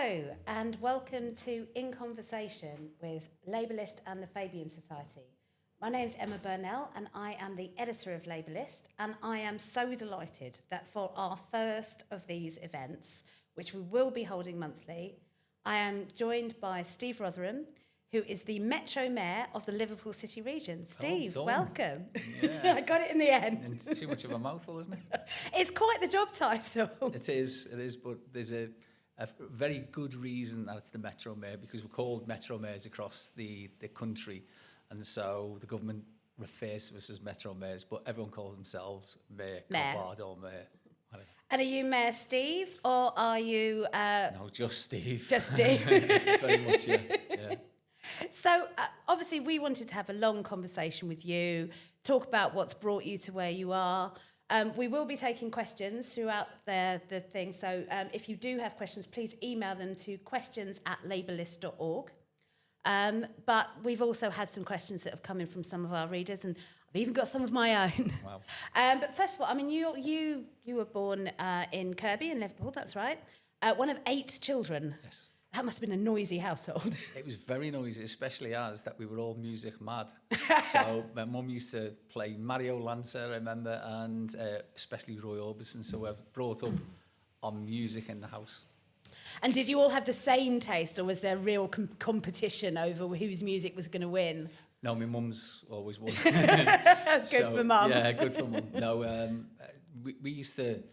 Hello and welcome to In Conversation with LabourList and the Fabian Society. My name's Emma Burnell and I am the editor of LabourList, and I am so delighted that for our first of these events, which we will be holding monthly, I am joined by Steve Rotheram, who is the Metro Mayor of the Liverpool City Region. Steve, welcome. Yeah. I got it in the end. And too much of a mouthful, isn't it? It's quite the job title. It is, but there's a very good reason that it's the Metro Mayor, because we're called Metro Mayors across the country, and so the government refers to us as Metro Mayors, but everyone calls themselves Mayor. Cobard or Mayor. And are you Mayor Steve, or are you... No, just Steve. Just Steve. Very much, yeah. So, obviously, we wanted to have a long conversation with you, talk about what's brought you to where you are. We will be taking questions throughout the thing, so if you do have questions, please email them to questions@labourlist.org. But we've also had some questions that have come in from some of our readers, and I've even got some of my own. Wow. But first of all, I mean, you were born in Kirby in Liverpool, that's right. One of 8 children. Yes. That must have been a noisy household. It was very noisy, especially as that we were all music mad. So my mum used to play Mario Lanza, I remember, and especially Roy Orbison. So I've brought up on music in the house. And did you all have the same taste, or was there real competition over whose music was going to win? No, my mum's always won. Good for mum. Yeah, good for mum. No, we used to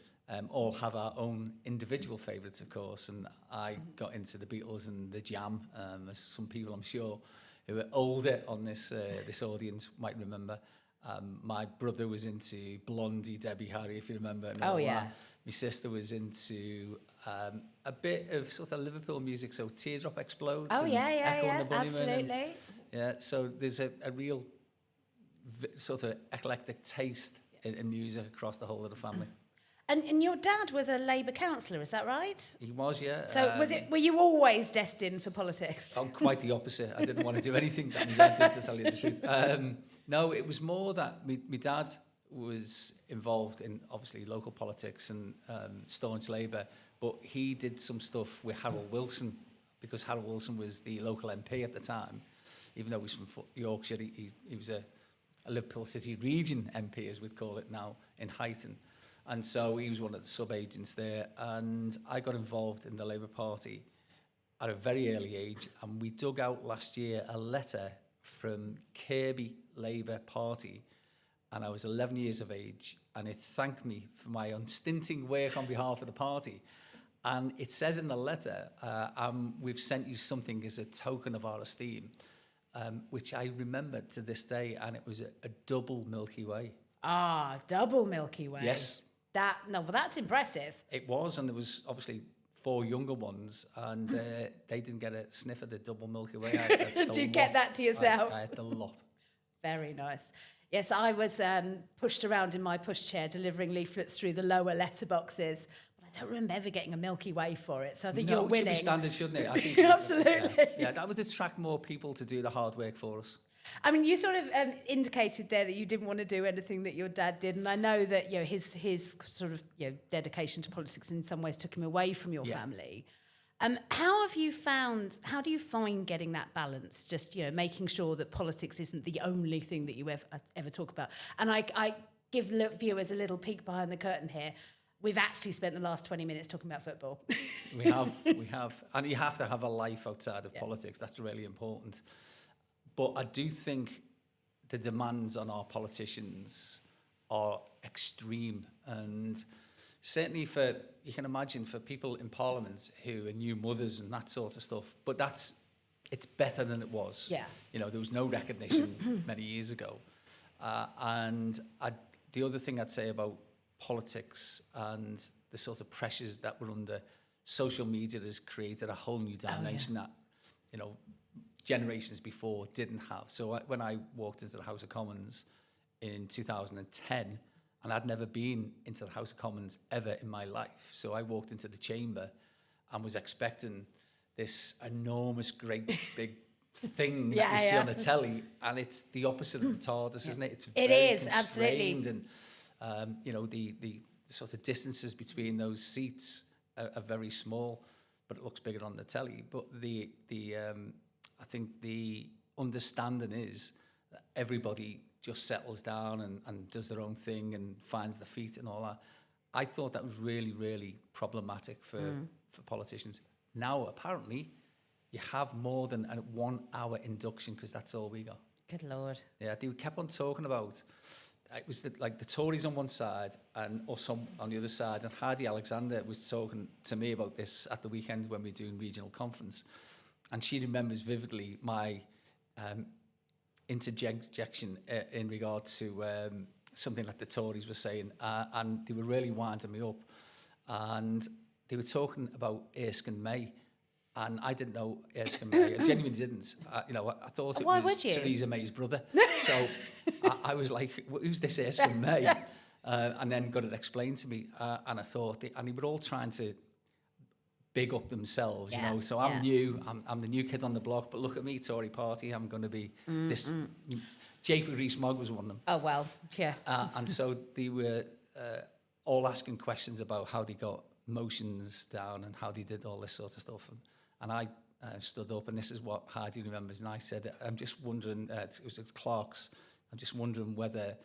all have our own individual favourites, of course, and I got into the Beatles and the Jam, as some people I'm sure who are older on this audience might remember. My brother was into Blondie, Debbie Harry, if you remember. And oh, yeah. My sister was into a bit of sort of Liverpool music, so Teardrop Explodes. Oh, and yeah, Echo and the Bunnymen. absolutely. Yeah, so there's a real sort of eclectic taste in music across the whole of the family. And your dad was a Labour councillor, is that right? He was, yeah. So were you always destined for politics? I'm quite the opposite. I didn't want to do anything that my dad did, to tell you the truth. No, it was more that my dad was involved in, obviously, local politics and staunch Labour, but he did some stuff with Harold Wilson, because Harold Wilson was the local MP at the time. Even though he was from Yorkshire, he was a Liverpool City Region MP, as we'd call it now, in Huyton. And so he was one of the sub-agents there, and I got involved in the Labour Party at a very early age, and we dug out last year a letter from Kirby Labour Party, and I was 11 years of age, and it thanked me for my unstinting work on behalf of the party. And it says in the letter, we've sent you something as a token of our esteem, which I remember to this day, and it was a double Milky Way. Ah, double Milky Way. Yes. Well, that's impressive. It was, and there was obviously 4 younger ones, and they didn't get a sniff of the double Milky Way. Did you get that to yourself? I had a lot. Very nice. Yes, I was pushed around in my pushchair delivering leaflets through the lower letterboxes. I don't remember ever getting a Milky Way for it, so I think you're winning. It should be standard, shouldn't it? I think Absolutely. Yeah, that would attract more people to do the hard work for us. I mean, you sort of indicated there that you didn't want to do anything that your dad did, and I know that his sort of dedication to politics in some ways took him away from your family. How do you find getting that balance? Just making sure that politics isn't the only thing that you ever talk about. And I give viewers a little peek behind the curtain here. We've actually spent the last 20 minutes talking about football. We have, and you have to have a life outside of politics. That's really important. But I do think the demands on our politicians are extreme, and certainly you can imagine for people in Parliament who are new mothers and that sort of stuff, but it's better than it was. Yeah. There was no recognition many years ago. The other thing I'd say about politics and the sort of pressures that we're under, social media has created a whole new dimension that, generations before didn't have. So when I walked into the House of Commons in 2010, and I'd never been into the House of Commons ever in my life, so I walked into the chamber and was expecting this enormous, great, big thing that you see on the telly, and it's the opposite of the TARDIS, isn't it? It's very absolutely. And the sort of distances between those seats are very small. but it looks bigger on the telly. But I think the understanding is that everybody just settles down and does their own thing and finds their feet and all that. I thought that was really, really problematic for politicians. Now, apparently, you have more than a 1 hour induction because that's all we got. Good Lord. Yeah, they kept on talking about, it was like the Tories on one side and us on the other side. And Heidi Alexander was talking to me about this at the weekend when we were doing regional conference. And she remembers vividly my interjection in regard to something that the Tories were saying. And they were really winding me up. And they were talking about Erskine May. And I didn't know Erskine May. I genuinely didn't. I thought it was Theresa May's brother. So I was like, who's this Erskine May? And then got it explained to me. And I thought, and they were all trying to big up themselves, you know. So I'm new. I'm the new kid on the block. But look at me, Tory party. I'm going to be this. Jacob Rees-Mogg was one of them. Oh, well, yeah. And so they were all asking questions about how they got motions down and how they did all this sort of stuff. And I stood up, and this is what Heidi remembers, and I said, I'm just wondering, it was at Clark's, I'm just wondering whether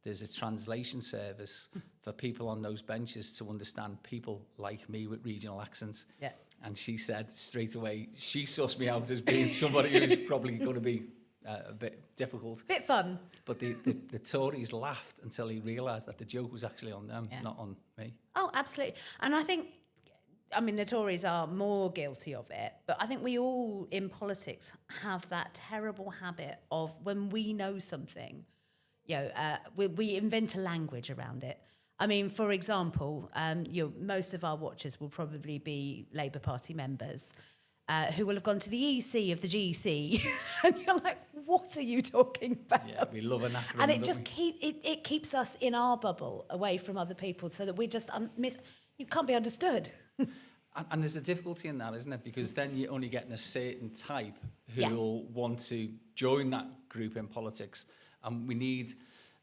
there's a translation service for people on those benches to understand people like me with regional accents. Yeah. And she said straight away, she sussed me out as being somebody who's probably going to be a bit difficult. Bit fun. But the Tories laughed until he realised that the joke was actually on them, not on me. Oh, absolutely. And I think, the Tories are more guilty of it, but I think we all in politics have that terrible habit of when we know something, we invent a language around it. For example, most of our watchers will probably be Labour Party members who will have gone to the EC of the GC, and you're like, what are you talking about? Yeah, we love an acronym. And it just keeps us in our bubble away from other people, so that we just you can't be understood. And there's a difficulty in that, isn't it? Because then you're only getting a certain type who will want to join that group in politics. And we need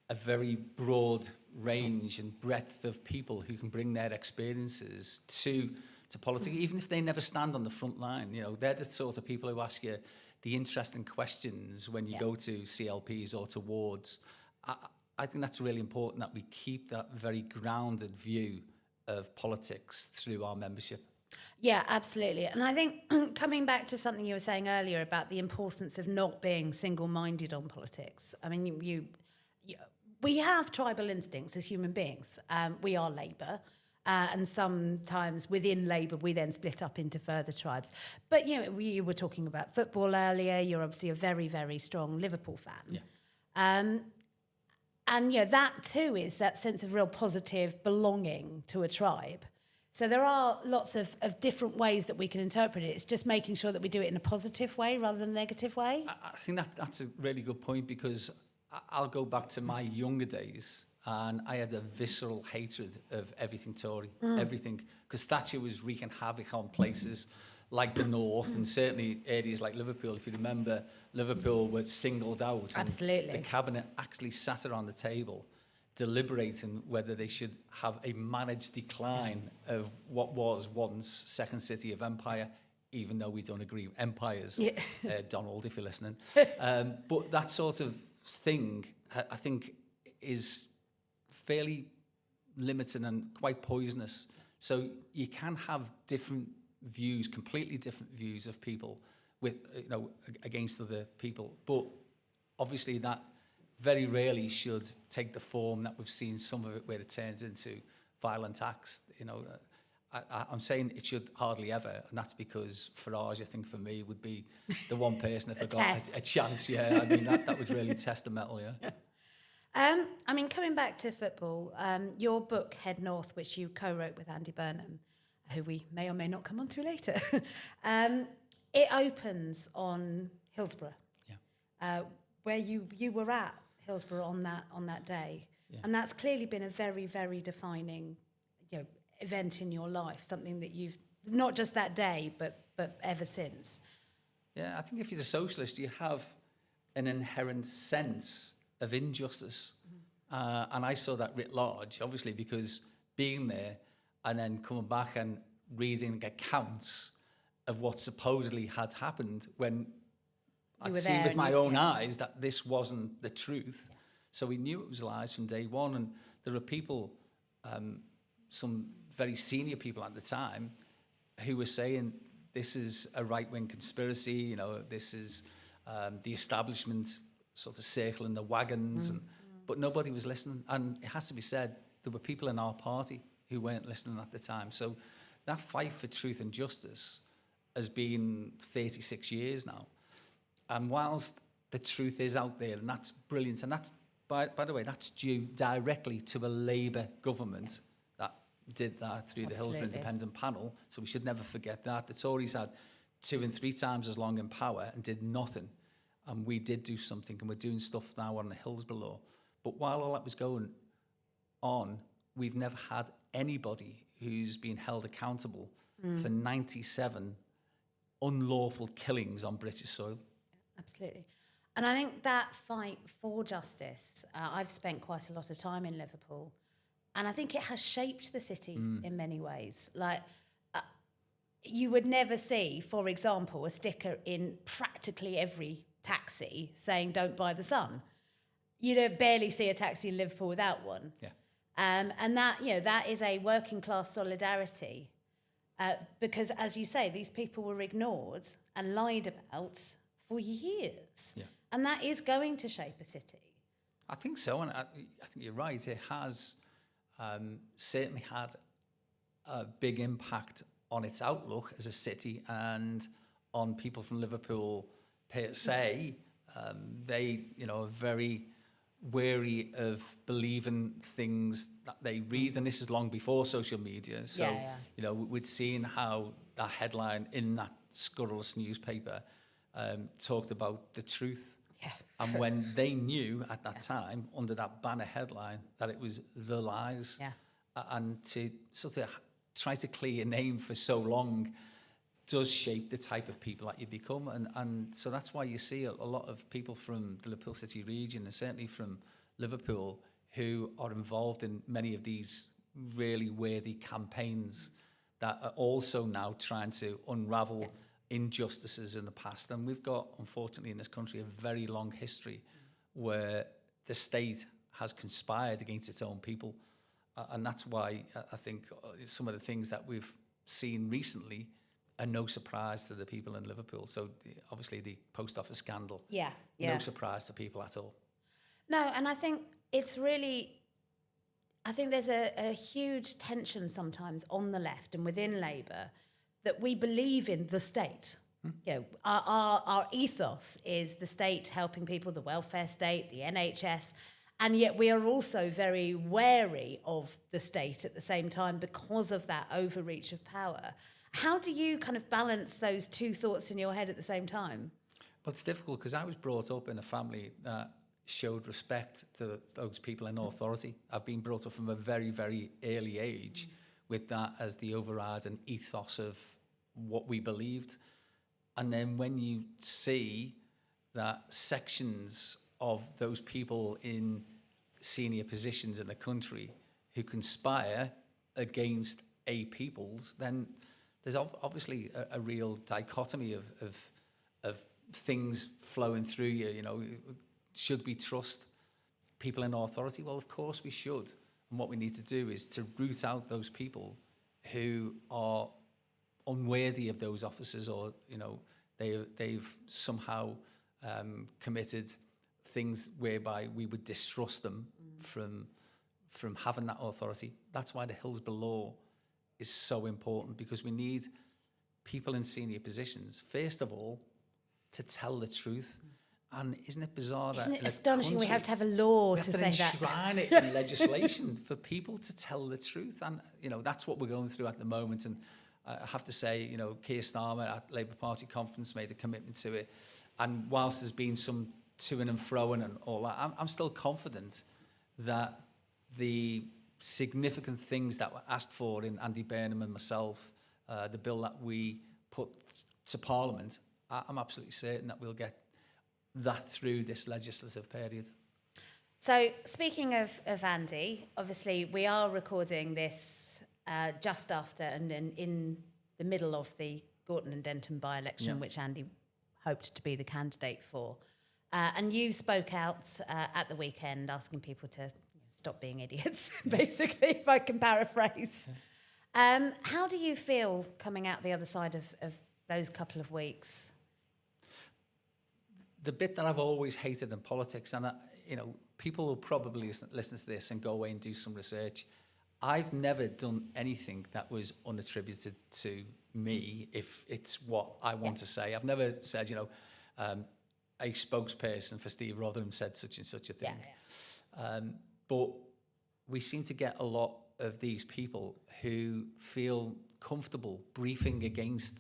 a very broad range and breadth of people who can bring their experiences to politics, even if they never stand on the front line. They're the sort of people who ask you the interesting questions when you go to CLPs or to wards. I think that's really important, that we keep that very grounded view of politics through our membership. Yeah, absolutely. And I think coming back to something you were saying earlier about the importance of not being single-minded on politics. We have tribal instincts as human beings. We are Labour. And sometimes within Labour, we then split up into further tribes. But, you were talking about football earlier. You're obviously a very, very strong Liverpool fan. Yeah. And that too is that sense of real positive belonging to a tribe. So there are lots of different ways that we can interpret it. It's just making sure that we do it in a positive way rather than a negative way. I think that's a really good point, because I'll go back to my younger days, and I had a visceral hatred of everything Tory, everything, because Thatcher was wreaking havoc on places like the North, and certainly areas like Liverpool. If you remember, Liverpool was singled out. Absolutely. The cabinet actually sat around the table deliberating whether they should have a managed decline of what was once second city of empire, even though we don't agree with empires. Yeah. Donald, if you're listening. But that sort of thing, I think, is fairly limiting and quite poisonous. So you can have different views, completely different views of people with, against other people. But obviously that very rarely should take the form that we've seen some of it, where it turns into violent acts. I'm saying it should hardly ever, and that's because Farage, I think for me, would be the one person if I got a chance. Yeah, that would really test the mettle. Yeah. Coming back to football, your book Head North, which you co-wrote with Andy Burnham, who we may or may not come on to later, it opens on Hillsborough, where you were at Hillsborough on that day, and that's clearly been a very, very defining event in your life, something that you've not just that day but ever since. Yeah, I think if you're a socialist, you have an inherent sense of injustice, and I saw that writ large, obviously, because being there and then coming back and reading accounts of what supposedly had happened when I'd were seen there with and my you- own eyes that this wasn't the truth. So we knew it was lies from day one. And there were people, some very senior people at the time, who were saying this is a right-wing conspiracy, you know, this is the establishment sort of circling the wagons, but nobody was listening. And it has to be said, there were people in our party who weren't listening at the time. So that fight for truth and justice has been 36 years now. And whilst the truth is out there, and that's brilliant, and that's, by the way, that's due directly to a Labour government that did that through the Hillsborough Independent Panel, so we should never forget that. The Tories had 2 and 3 times as long in power and did nothing. And we did do something, and we're doing stuff now on the Hillsborough law. But while all that was going on, we've never had anybody who's been held accountable for 97 unlawful killings on British soil. Absolutely. And I think that fight for justice, I've spent quite a lot of time in Liverpool, and I think it has shaped the city in many ways. Like, you would never see, for example, a sticker in practically every taxi saying "Don't buy the Sun." You'd barely see a taxi in Liverpool without one. Yeah. And that, you know, that is a working class solidarity, because, as you say, these people were ignored and lied about for years. Yeah. And that is going to shape a city. I think so, and I think you're right. It has certainly had a big impact on its outlook as a city and on people from Liverpool per se. They, you know, are very wary of believing things that they read, and this is long before social media. So, you know, we'd seen how that headline in that scurrilous newspaper talked about the truth. Yeah. And when they knew at that time, under that banner headline, that it was the lies, and to sort of try to clear your name for so long does shape the type of people that you become. And so that's why you see a lot of people from the Liverpool City Region, and certainly from Liverpool, who are involved in many of these really worthy campaigns that are also now trying to unravel injustices in the past. And we've got, unfortunately, in this country, a very long history where the state has conspired against its own people. And that's why I think some of the things that we've seen recently are no surprise to the people in Liverpool. So obviously the post office scandal, no surprise to people at all. No, and I think it's really, I think there's a huge tension sometimes on the left and within Labour that we believe in the state. You know, our ethos is the state helping people, the welfare state, the NHS, and yet we are also very wary of the state at the same time because of that overreach of power. How do you kind of balance those two thoughts in your head at the same time? Well, it's difficult because I was brought up in a family that showed respect to those people in authority. I've been brought up from a very, very early age with that as the overriding ethos of what we believed. And then when you see that sections of those people in senior positions in the country who conspire against a people's, then there's obviously a real dichotomy of things flowing through you. You know, should we trust people in authority? Well, of course we should. And what we need to do is to root out those people who are unworthy of those offices, or, you know, they've somehow committed things whereby we would distrust them from having that authority. That's why the Hillsborough law is so important, because we need people in senior positions, first of all, to tell the truth. And isn't it bizarre that... Isn't it astonishing we have to have a law to say that? Enshrine it in legislation for people to tell the truth. And, you know, that's what we're going through at the moment. And I have to say, you know, Keir Starmer at Labour Party conference made a commitment to it. And whilst there's been some to-ing and fro-ing and all that, I'm still confident that the significant things that were asked for in Andy Burnham and myself, the bill that we put to Parliament, I'm absolutely certain that we'll get that through this legislative period. So, speaking of Andy, obviously we are recording this just after and in the middle of the Gorton and Denton by-election, Yeah. which Andy hoped to be the candidate for. And you spoke out at the weekend asking people to stop being idiots, basically, if I can paraphrase. How do you feel coming out the other side of those couple of weeks? The bit that I've always hated in politics, and people will probably listen to this and go away and do some research. I've never done anything that was unattributed to me, if it's what I want to say. I've never said, a spokesperson for Steve Rotheram said such and such a thing. But we seem to get a lot of these people who feel comfortable briefing against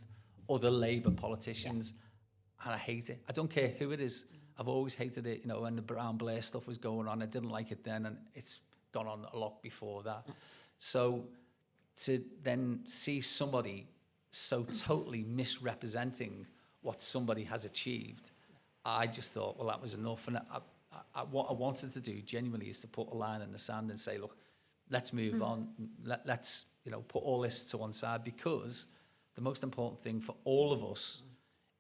other Labour politicians, and I hate it. I don't care who it is. I've always hated it. When the Brown Blair stuff was going on, I didn't like it then, and it's gone on a lot before that. So to then see somebody so totally misrepresenting what somebody has achieved, I just thought, well, that was enough. And what I wanted to do genuinely is to put a line in the sand and say, look, let's move on. Let's put all this to one side, because the most important thing for all of us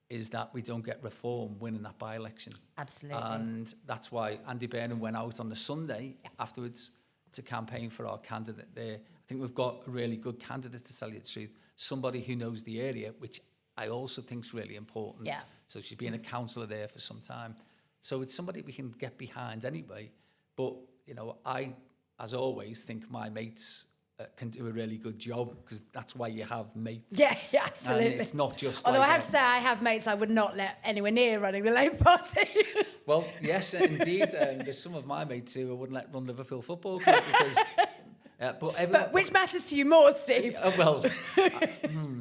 is that we don't get Reform winning that by-election. Absolutely. And that's why Andy Burnham went out on the Sunday afterwards to campaign for our candidate there. I think we've got a really good candidate, to tell you the truth, somebody who knows the area, which I also think is really important. Yeah. So she's been a councillor there for some time. So it's somebody we can get behind anyway. But, I, as always, think my mates can do a really good job, because that's why you have mates. Yeah, absolutely. And it's not just Although like, I have to say, I have mates I would not let anywhere near running the Labour Party. Well, yes, indeed. There's some of my mates who I wouldn't let run Liverpool Football Club because... but which matters to you more, Steve?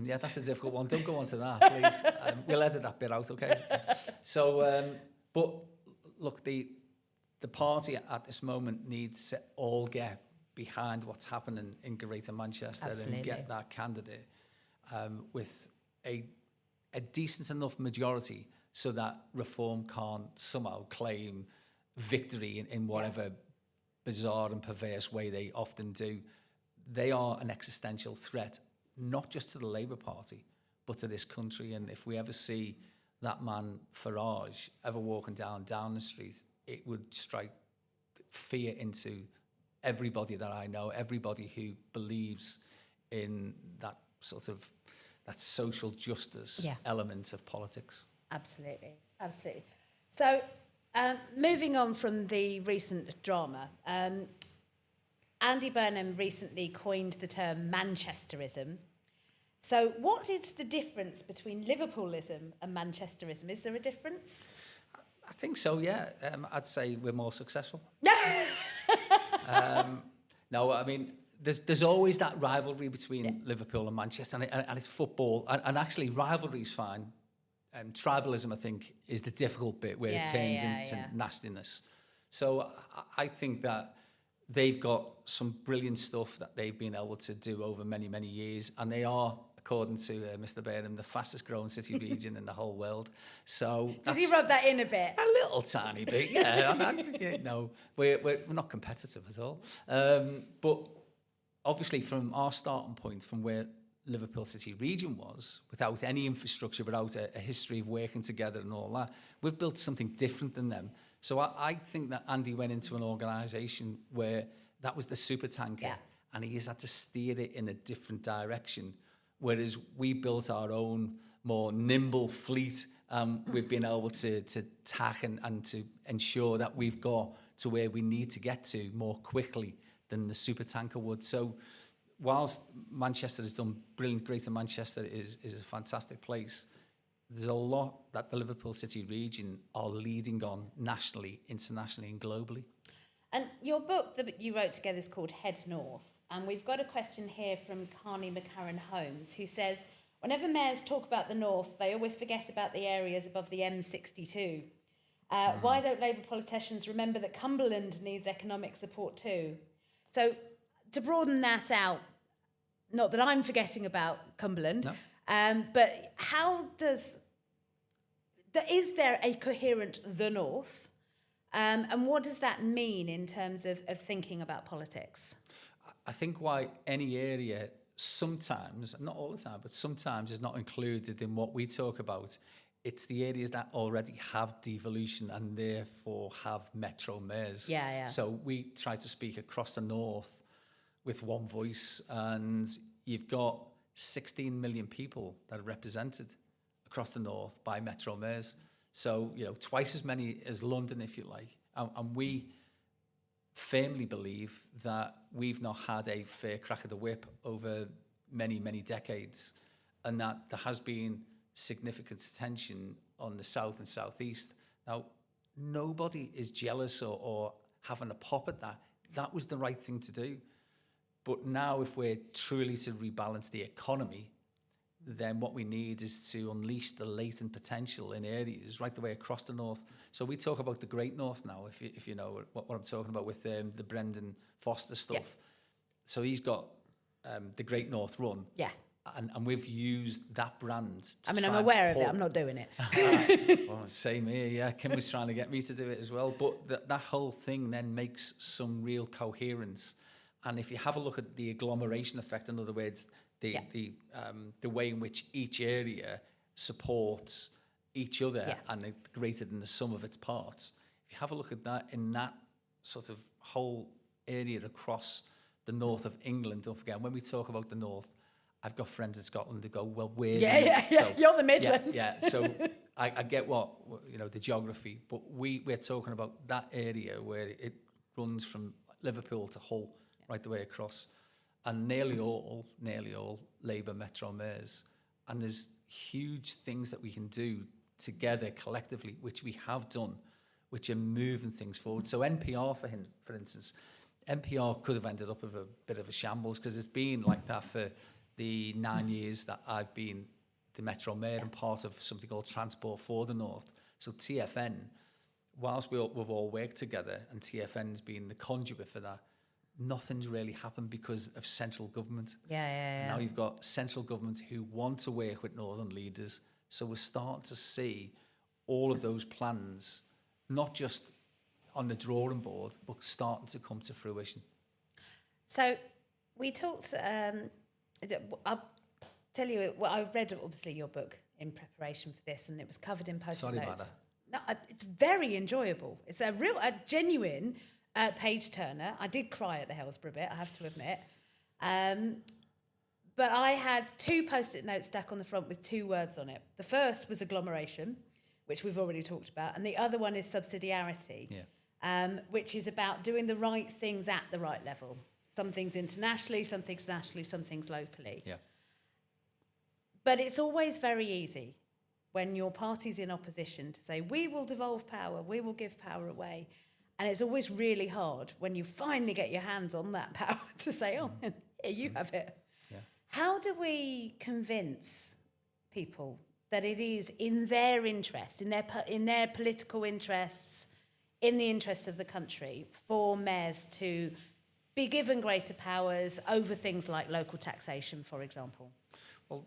Yeah, that's a difficult one. Don't go on to that, please. We'll edit that bit out, okay? So, but look, the party at this moment needs to all get behind what's happening in Greater Manchester. Absolutely. And get that candidate with a decent enough majority so that Reform can't somehow claim victory in whatever bizarre and perverse way they often do. They are an existential threat, not just to the Labour Party, but to this country. And if we ever see that man Farage ever walking down Downing Street, it would strike fear into everybody that I know, everybody who believes in that sort of that social justice element of politics. Absolutely, absolutely. So, moving on from the recent drama, Andy Burnham recently coined the term Manchesterism. So what is the difference between Liverpoolism and Manchesterism? Is there a difference? I think so, yeah. I'd say we're more successful. No, I mean, there's always that rivalry between Liverpool and Manchester, and it's football. And actually, rivalry's fine. Tribalism, I think, is the difficult bit where it turns into nastiness. So I think that they've got some brilliant stuff that they've been able to do over many, many years. And they are, according to Mr. Burnham, the fastest growing city region in the whole world. So does he rub that in a bit? A little tiny bit, yeah. No, we're not competitive at all. But obviously from our starting point, from where Liverpool City Region was, without any infrastructure, without a history of working together and all that, we've built something different than them. So I think that Andy went into an organisation where that was the supertanker, and he's had to steer it in a different direction, whereas we built our own more nimble fleet. We've been able to tack and to ensure that we've got to where we need to get to more quickly than the supertanker would. So whilst Manchester has done brilliant, Greater Manchester is a fantastic place, there's a lot that the Liverpool City Region are leading on nationally, internationally and globally. And your book that you wrote together is called Head North. And we've got a question here from Carney McCarran Holmes, who says, whenever mayors talk about the North, they always forget about the areas above the M62. Why don't Labour politicians remember that Cumberland needs economic support too? So to broaden that out, not that I'm forgetting about Cumberland, but how is there a coherent the North? And what does that mean in terms of thinking about politics? I think why any area sometimes, not all the time, but sometimes is not included in what we talk about. It's the areas that already have devolution and therefore have metro mayors. Yeah. So we try to speak across the north with one voice, and you've got 16 million people that are represented across the north by metro mayors. So, twice as many as London, if you like. And we firmly believe that we've not had a fair crack of the whip over many, many decades, and that there has been significant attention on the south and southeast. Now, nobody is jealous or having a pop at that. That was the right thing to do. But now, if we're truly to rebalance the economy, then what we need is to unleash the latent potential in areas right the way across the north. So we talk about the Great North now, if you know what I'm talking about with the Brendan Foster stuff. Yeah. So he's got the Great North Run. Yeah. And we've used that brand. I'm aware of it. I'm not doing it. Well, same here, yeah. Kim was trying to get me to do it as well. But that whole thing then makes some real coherence. And if you have a look at the agglomeration effect, in other words, the way in which each area supports each other and it's greater than the sum of its parts. If you have a look at that in that sort of whole area across the north of England, don't forget, when we talk about the north, I've got friends in Scotland who go, well, where? Yeah. So, you're the Midlands. Yeah. So I get the geography, but we're talking about that area where it runs from Liverpool to Hull, right the way across. And nearly all Labour metro mayors. And there's huge things that we can do together collectively, which we have done, which are moving things forward. So NPR, for instance, NPR could have ended up with a bit of a shambles because it's been like that for the 9 years that I've been the metro mayor and part of something called Transport for the North. So TFN, whilst we've all worked together and TFN's been the conduit for that, nothing's really happened because of central government. Yeah. Now you've got central government who want to work with northern leaders. So we're starting to see all of those plans, not just on the drawing board, but starting to come to fruition. So we talked, I'll tell you, well, I read obviously your book in preparation for this, and it was covered in post-it notes. Sorry about that. No, it's very enjoyable. It's a genuine page turner. I did cry at the Hillsborough bit, I have to admit. But I had 2 post-it notes stuck on the front with 2 words on it. The first was agglomeration, which we've already talked about, and the other one is subsidiarity, which is about doing the right things at the right level. Some things internationally, some things nationally, some things locally. Yeah. But it's always very easy when your party's in opposition to say, we will devolve power, we will give power away. And it's always really hard when you finally get your hands on that power to say, oh, here, you have it. Yeah. How do we convince people that it is in their interest, in their political interests, in the interests of the country, for mayors to be given greater powers over things like local taxation, for example? Well,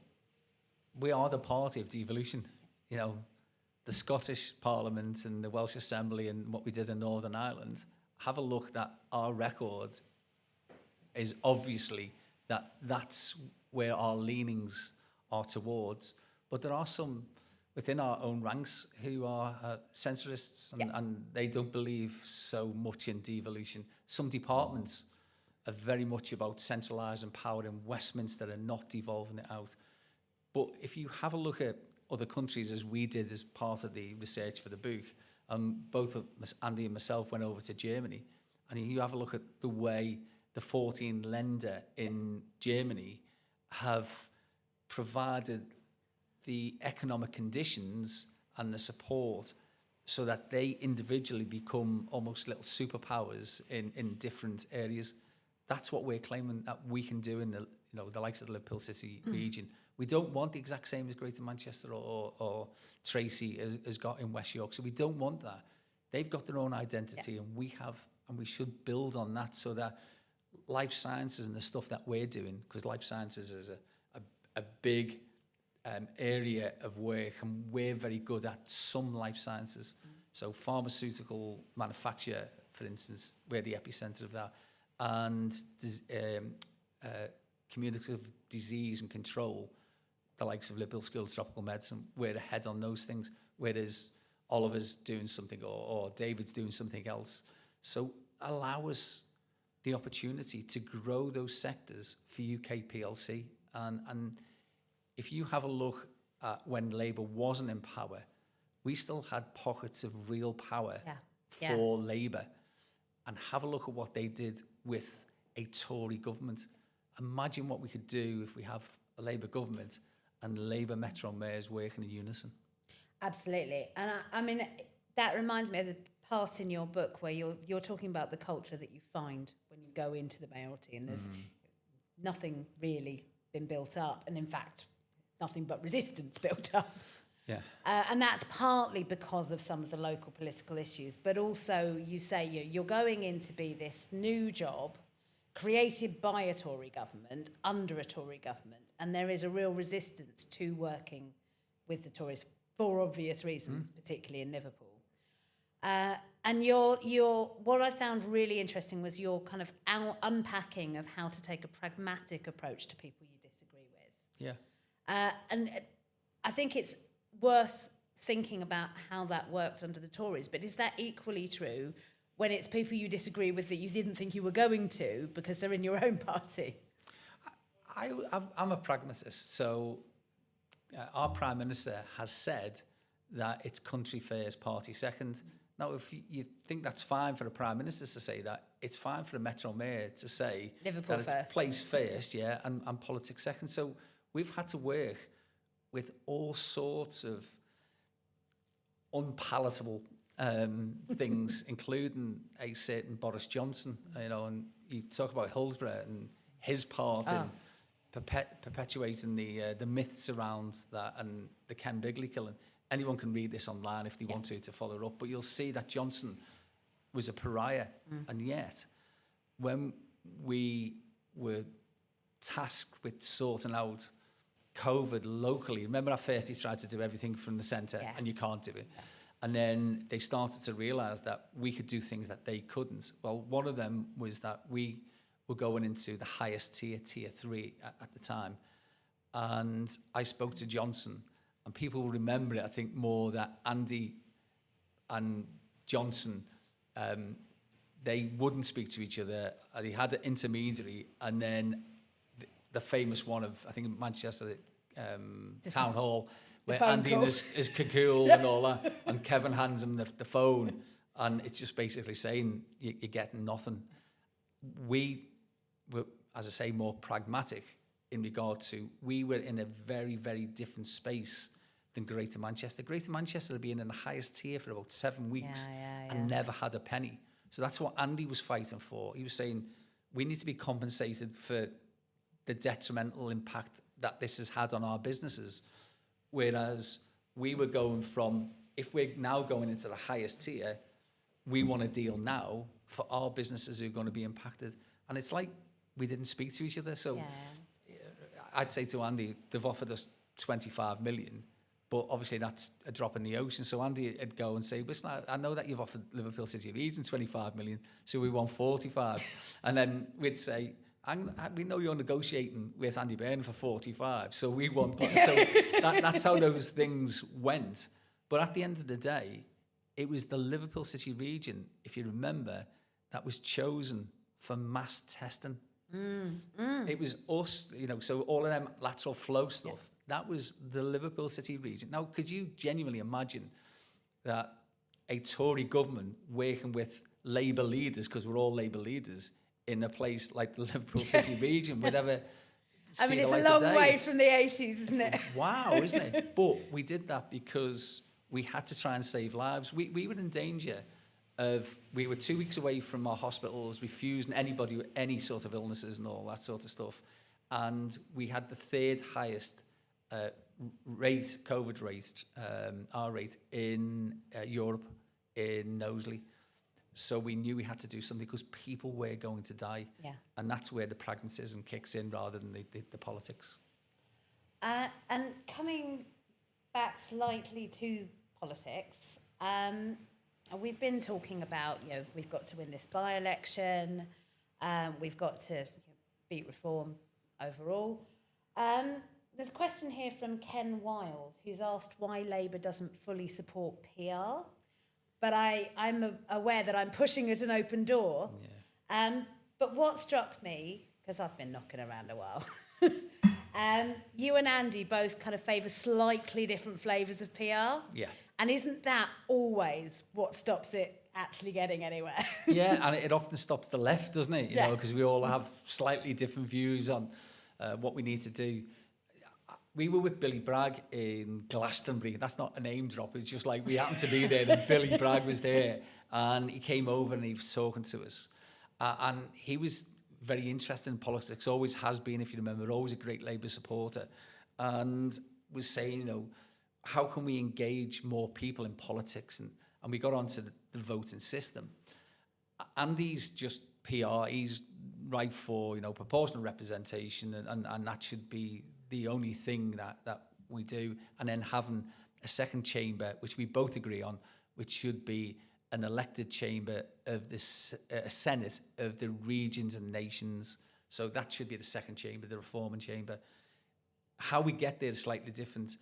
we are the party of devolution, the Scottish Parliament and the Welsh Assembly and what we did in Northern Ireland. Have a look that our record is obviously that's where our leanings are towards. But there are some within our own ranks who are censorists and they don't believe so much in devolution. Some departments are very much about centralising power in Westminster and not devolving it out. But if you have a look at other countries, as we did as part of the research for the book, both Andy and myself went over to Germany, and you have a look at the way the 14 Länder in Germany have provided the economic conditions and the support so that they individually become almost little superpowers in different areas. That's what we're claiming that we can do in the likes of the Liverpool City Region. We don't want the exact same as Greater Manchester or Tracy has got in West Yorkshire. We don't want that. They've got their own identity, and we have, and we should build on that so that life sciences and the stuff that we're doing, because life sciences is a big area of work, and we're very good at some life sciences. So pharmaceutical manufacture, for instance, we're the epicenter of that, and communicative disease and control, the likes of Liverpool School of Tropical Medicine, we're ahead on those things, whereas Oliver's doing something or David's doing something else. So allow us the opportunity to grow those sectors for UK PLC. And if you have a look at when Labour wasn't in power, we still had pockets of real power for Labour. And have a look at what they did with a Tory government. Imagine what we could do if we have a Labour government and Labour Metro mayors working in unison. Absolutely. And I mean, that reminds me of the part in your book where you're talking about the culture that you find when you go into the mayoralty, and there's nothing really been built up, and in fact, nothing but resistance built up. Yeah. And that's partly because of some of the local political issues, but also you say you're going in to be this new job created by a Tory government, under a Tory government, and there is a real resistance to working with the Tories for obvious reasons, particularly in Liverpool. And your what I found really interesting was your kind of unpacking of how to take a pragmatic approach to people you disagree with. Yeah. And I think it's worth thinking about how that worked under the Tories, but is that equally true when it's people you disagree with that you didn't think you were going to because they're in your own party? I'm a pragmatist, so our Prime Minister has said that it's country first, party second. Now, if you think that's fine for a Prime Minister to say that, it's fine for a Metro Mayor to say Liverpool that first. it's place first, and politics second. So we've had to work with all sorts of unpalatable things, including a certain Boris Johnson, and you talk about Hillsborough and his part in perpetuating the myths around that and the Ken Bigley killing. Anyone can read this online if they want to follow it up, but you'll see that Johnson was a pariah. And yet, when we were tasked with sorting out COVID locally, remember at first he tried to do everything from the centre and you can't do it. And then they started to realise that we could do things that they couldn't. Well, one of them was that we were going into the highest tier 3 at the time. And I spoke to Johnson, and people will remember it, I think, more that Andy and Johnson, they wouldn't speak to each other. They had an intermediary, and then the famous one of, I think, in Manchester Town Hall, where Andy and his cagoule and all that, and Kevin hands him the phone, and it's just basically saying, you're getting nothing. We were, as I say, more pragmatic in regard to, we were in a very, very different space than Greater Manchester. Greater Manchester had been in the highest tier for about 7 weeks and never had a penny. So that's what Andy was fighting for. He was saying, we need to be compensated for the detrimental impact that this has had on our businesses. Whereas we were going from, if we're now going into the highest tier, we want a deal now for our businesses who are going to be impacted. And it's like we didn't speak to each other. So I'd say to Andy, they've offered us 25 million, but obviously that's a drop in the ocean. So Andy would go and say, listen, I know that you've offered Liverpool City Region 25 million, so we want 45. And then we'd say, we know you're negotiating with Andy Byrne for 45, so we want... So that's how those things went. But at the end of the day, it was the Liverpool City Region, if you remember, that was chosen for mass testing. It was us, so all of them lateral flow stuff, that was the Liverpool City Region. Now, could you genuinely imagine that a Tory government working with Labour leaders, because we're all Labour leaders, in a place like the Liverpool City Region would ever I mean, it's a long way from the 80s, isn't it? Wow, isn't it? But we did that because we had to try and save lives. We were in danger of, we were 2 weeks away from our hospitals refusing anybody with any sort of illnesses and all that sort of stuff. And we had the third highest COVID rate, R rate in Europe, in Knowsley. So we knew we had to do something because people were going to die. Yeah. And that's where the pragmatism kicks in rather than the politics. And coming back slightly to politics, we've been talking about, we've got to win this by-election, we've got to beat reform, overall. There's a question here from Ken Wild, who's asked why Labour doesn't fully support PR. But I'm aware that I'm pushing at an open door. Yeah. But what struck me, because I've been knocking around a while, you and Andy both kind of favour slightly different flavours of PR. Yeah. And isn't that always what stops it actually getting anywhere? Yeah, and it often stops the left, doesn't it? You know, because we all have slightly different views on what we need to do. We were with Billy Bragg in Glastonbury. That's not a name drop. It's just like we happened to be there and Billy Bragg was there. And he came over and he was talking to us. And he was very interested in politics, always has been, if you remember, always a great Labour supporter. And was saying, you know, how can we engage more people in politics? And we got onto the voting system. Andy's just PR. He's right for, you know, proportional representation and that should be the only thing that we do, and then having a second chamber, which we both agree on, which should be an elected chamber of the Senate of the regions and nations. So that should be the second chamber, the reforming chamber. How we get there is slightly different.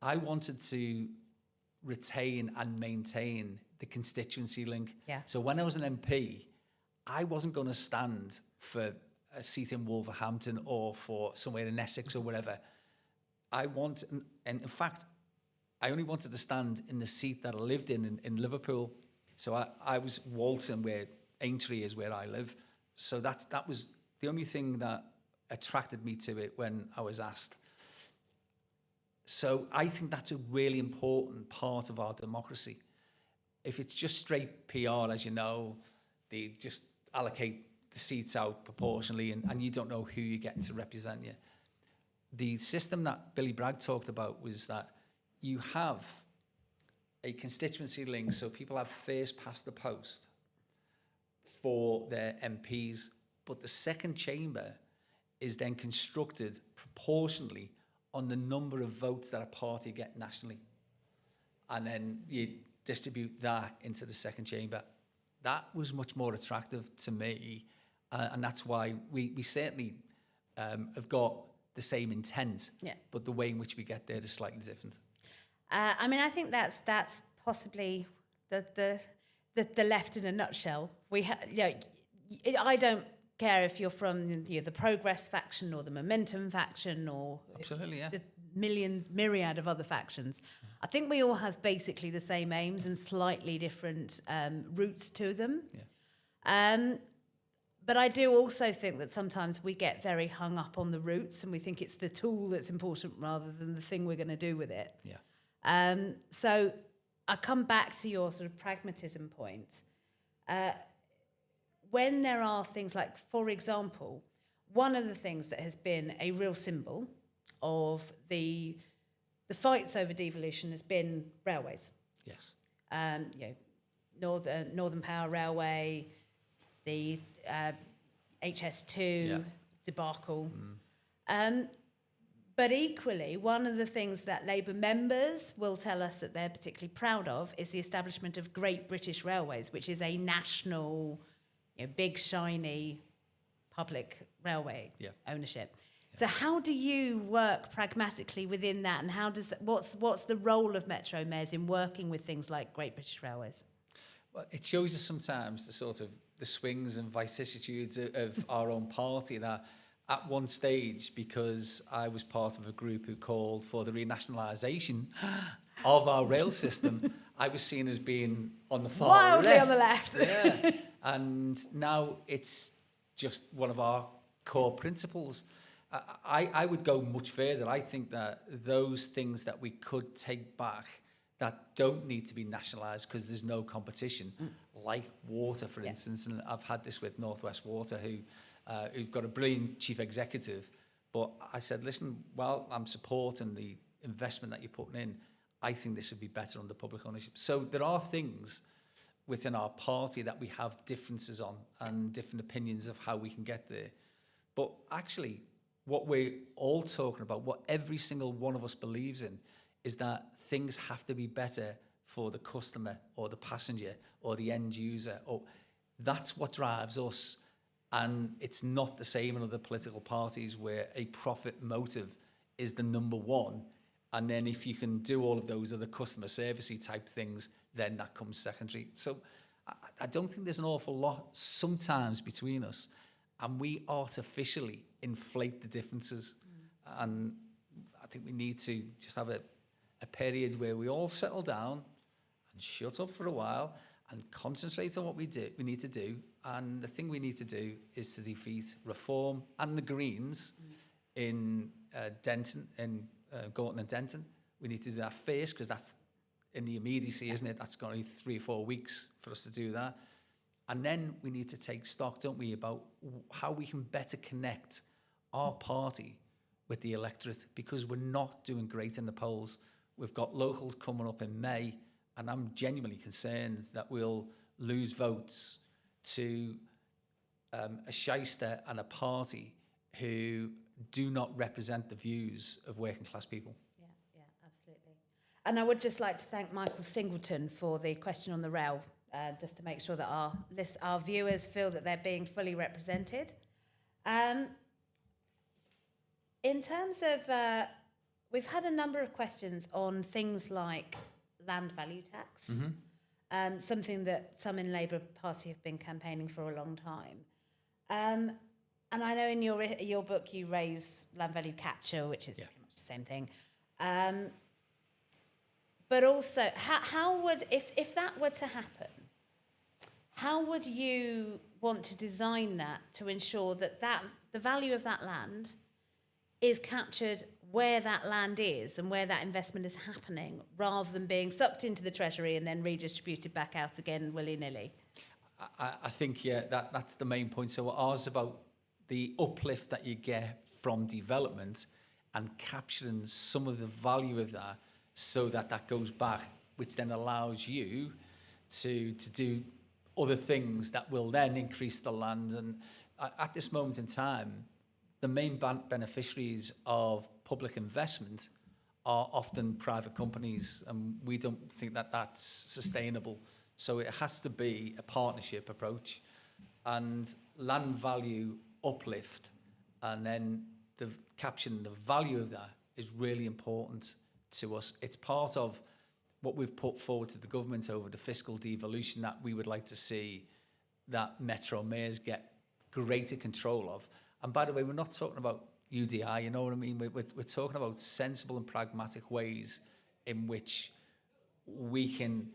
I wanted to retain and maintain the constituency link. Yeah. So when I was an MP, I wasn't going to stand for a seat in Wolverhampton or for somewhere in Essex or whatever. And in fact, I only wanted to stand in the seat that I lived in Liverpool. So I was Walton, where Aintree is where I live. So that was the only thing that attracted me to it when I was asked. So I think that's a really important part of our democracy. If it's just straight PR, as you know, they just allocate the seats out proportionally and you don't know who you're getting to represent you. The system that Billy Bragg talked about was that you have a constituency link, so people have first past the post for their MPs, but the second chamber is then constructed proportionally on the number of votes that a party get nationally. And then you distribute that into the second chamber. That was much more attractive to me. And that's why we certainly have got the same intent, but the way in which we get there is slightly different. I mean, I think that's possibly the left in a nutshell. I don't care if you're from the Progress faction or the Momentum faction or absolutely, yeah, the myriad of other factions. I think we all have basically the same aims and slightly different routes to them. Yeah. But I do also think that sometimes we get very hung up on the roots and we think it's the tool that's important rather than the thing we're going to do with it. Yeah. So I come back to your sort of pragmatism point. When there are things like, for example, one of the things that has been a real symbol of the fights over devolution has been railways. Yes. Northern Power Railway, the HS2 debacle. But equally, one of the things that Labour members will tell us that they're particularly proud of is the establishment of Great British Railways, which is a national, big, shiny public railway ownership. So how do you work pragmatically within that, and what's the role of Metro mayors in working with things like Great British Railways? Well, it shows us sometimes the sort of the swings and vicissitudes of our own party, that at one stage, because I was part of a group who called for the renationalisation of our rail system, I was seen as being on the far wildly left. On the left. Yeah. And now it's just one of our core principles. I would go much further. I think that those things that we could take back that don't need to be nationalised because there's no competition, like water, for instance. And I've had this with North West Water, who've got a brilliant chief executive. But I said, listen, while I'm supporting the investment that you're putting in, I think this would be better under public ownership. So there are things within our party that we have differences on and different opinions of how we can get there. But actually, what we're all talking about, what every single one of us believes in, is that things have to be better for the customer or the passenger or the end user. Or that's what drives us. And it's not the same in other political parties where a profit motive is the number one. And then if you can do all of those other customer servicey type things, then that comes secondary. So I don't think there's an awful lot sometimes between us, and we artificially inflate the differences. And I think we need to just have a period where we all settle down and shut up for a while and concentrate on what we need to do. And the thing we need to do is to defeat Reform and the Greens in Denton, in Gorton and Denton. We need to do that first, because that's in the immediacy, isn't it? That's got only 3 or 4 weeks for us to do that. And then we need to take stock, don't we, about how we can better connect our party with the electorate, because we're not doing great in the polls. We've got locals coming up in May, and I'm genuinely concerned that we'll lose votes to a shyster and a party who do not represent the views of working class people. Yeah, absolutely. And I would just like to thank Michael Singleton for the question on the rail, just to make sure that our viewers feel that they're being fully represented. In terms of, we've had a number of questions on things like land value tax, something that some in Labour Party have been campaigning for a long time. And I know in your book you raise land value capture, which is pretty much the same thing. But also, how would, if that were to happen, how would you want to design that to ensure that the value of that land is captured where that land is and where that investment is happening, rather than being sucked into the Treasury and then redistributed back out again willy-nilly? I think, that's the main point. So ours is about the uplift that you get from development and capturing some of the value of that, so that goes back, which then allows you to do other things that will then increase the land. And at this moment in time, the main beneficiaries of public investment are often private companies, and we don't think that that's sustainable. So it has to be a partnership approach, and land value uplift, and then the capturing the value of that is really important to us. It's part of what we've put forward to the government over the fiscal devolution that we would like to see that Metro mayors get greater control of. And by the way, we're not talking about UDI, you know what I mean? We're talking about sensible and pragmatic ways in which we can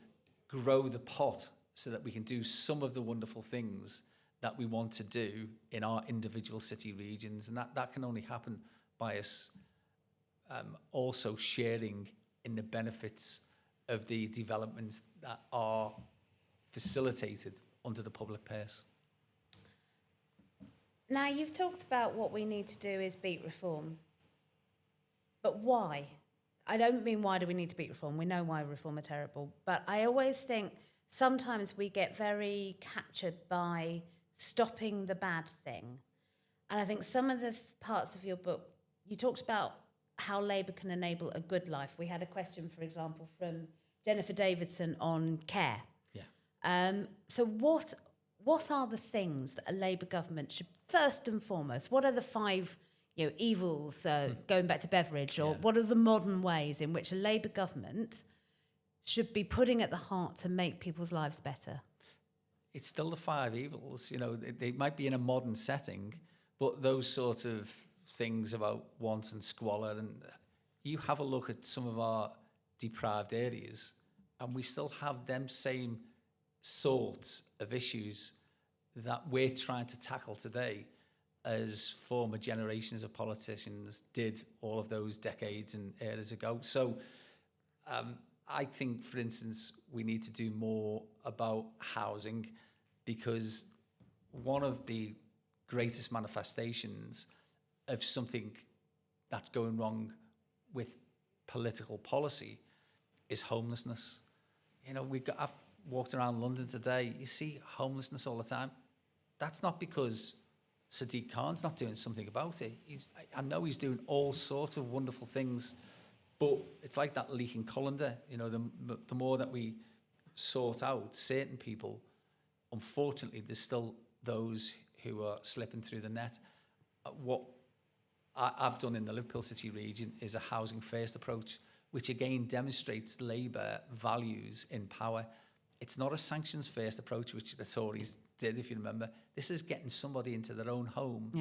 grow the pot so that we can do some of the wonderful things that we want to do in our individual city regions. And that can only happen by us also sharing in the benefits of the developments that are facilitated under the public purse. Now, you've talked about what we need to do is beat reform. But why? I don't mean why do we need to beat reform. We know why reform are terrible. But I always think sometimes we get very captured by stopping the bad thing. And I think some of the parts of your book, you talked about how Labour can enable a good life. We had a question, for example, from Jennifer Davidson on care. Yeah. So what are the things that a Labour government should, first and foremost, what are the 5 evils, going back to Beveridge, or what are the modern ways in which a Labour government should be putting at the heart to make people's lives better? It's still the 5 evils. They might be in a modern setting, but those sort of things about want and squalor, and you have a look at some of our deprived areas, and we still have them same sorts of issues that we're trying to tackle today as former generations of politicians did all of those decades and eras ago. So I think, for instance, we need to do more about housing, because one of the greatest manifestations of something that's going wrong with political policy is homelessness. I've walked around London today, you see homelessness all the time. That's not because Sadiq Khan's not doing something about it. I know he's doing all sorts of wonderful things, but it's like that leaking colander. The more that we sort out certain people, unfortunately, there's still those who are slipping through the net. What I've done in the Liverpool City Region is a housing first approach, which again demonstrates Labour values in power. It's not a sanctions first approach, which the Tories did, if you remember. This is getting somebody into their own home,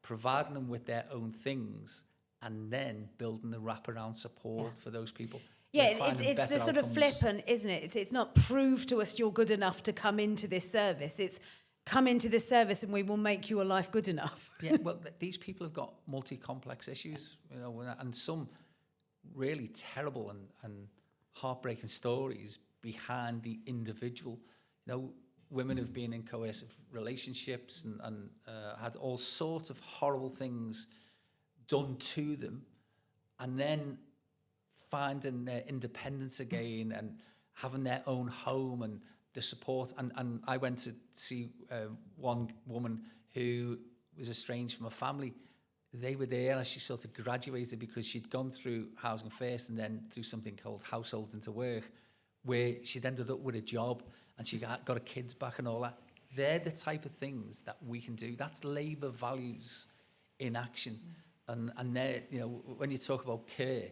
providing them with their own things, and then building the wraparound support for those people. Yeah, it's the sort of flippant, isn't it? It's not prove to us you're good enough to come into this service. It's come into this service and we will make your life good enough. Yeah, well, these people have got multi-complex issues, you know, and some really terrible and heartbreaking stories behind the individual. You know, women have been in coercive relationships and had all sorts of horrible things done to them, and then finding their independence again and having their own home and the support. And I went to see one woman who was estranged from her family. They were there as she sort of graduated, because she'd gone through housing first and then through something called Households into Work, where she'd ended up with a job and she got her kids back and all that. They're the type of things that we can do. That's Labour values in action. And they're, you know, when you talk about care,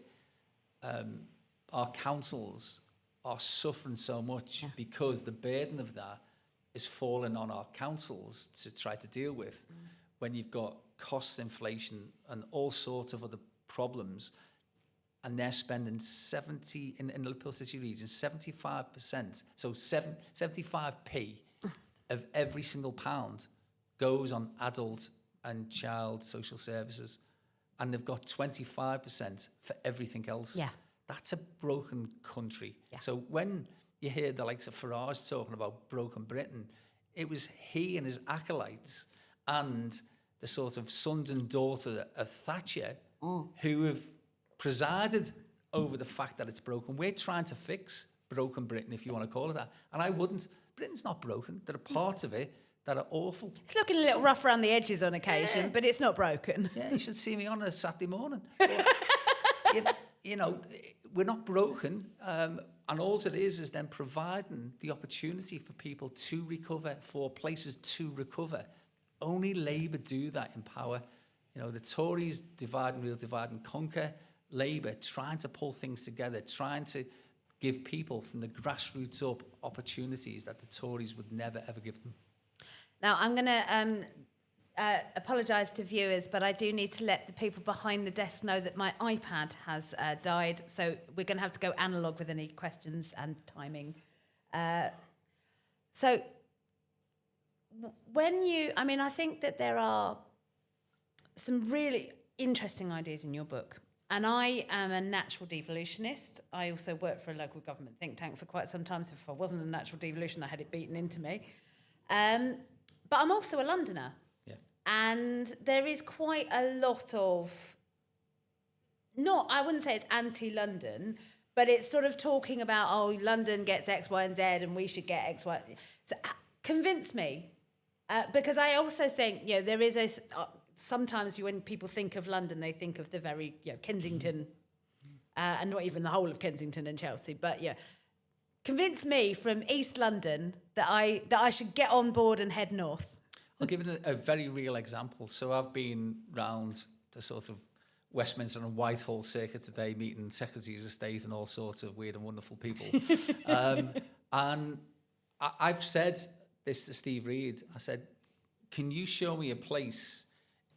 our councils are suffering so much because the burden of that is falling on our councils to try to deal with. When you've got cost inflation and all sorts of other problems, and they're spending 70 in the Liverpool City Region, 75%, so 75p of every single pound goes on adult and child social services, and they've got 25% for everything else. Yeah. That's a broken country. Yeah. So when you hear the likes of Farage talking about broken Britain, it was he and his acolytes and the sort of sons and daughters of Thatcher who have presided over the fact that it's broken. We're trying to fix broken Britain, if you want to call it that. And I wouldn't. Britain's not broken. There are parts of it that are awful. It's looking a little rough around the edges on occasion, but it's not broken. Yeah, you should see me on a Saturday morning. You know, we're not broken. And all it is then providing the opportunity for people to recover, for places to recover. Only Labour do that in power. You know, the Tories divide and conquer. Labour trying to pull things together, trying to give people from the grassroots up opportunities that the Tories would never, ever give them. Now, I'm going to apologise to viewers, but I do need to let the people behind the desk know that my iPad has died, so we're going to have to go analogue with any questions and timing. So when you... I mean, I think that there are some really interesting ideas in your book. And I am a natural devolutionist. I also worked for a local government think tank for quite some time, so if I wasn't a natural devolution, I had it beaten into me. But I'm also a Londoner. Yeah. And there is quite a lot of... I wouldn't say it's anti-London, but it's sort of talking about, oh, London gets X, Y, and Z, and we should get X, Y... So convince me. Because I also think, you know, there is a... sometimes when people think of London, they think of the very, you know, Kensington, and not even the whole of Kensington and Chelsea. But yeah, convince me from East London that I should get on board and head north. I'll give it a very real example. So I've been round the sort of Westminster and Whitehall circuit today, meeting secretaries of state and all sorts of weird and wonderful people. And I've said this to Steve Reid. I said, can you show me a place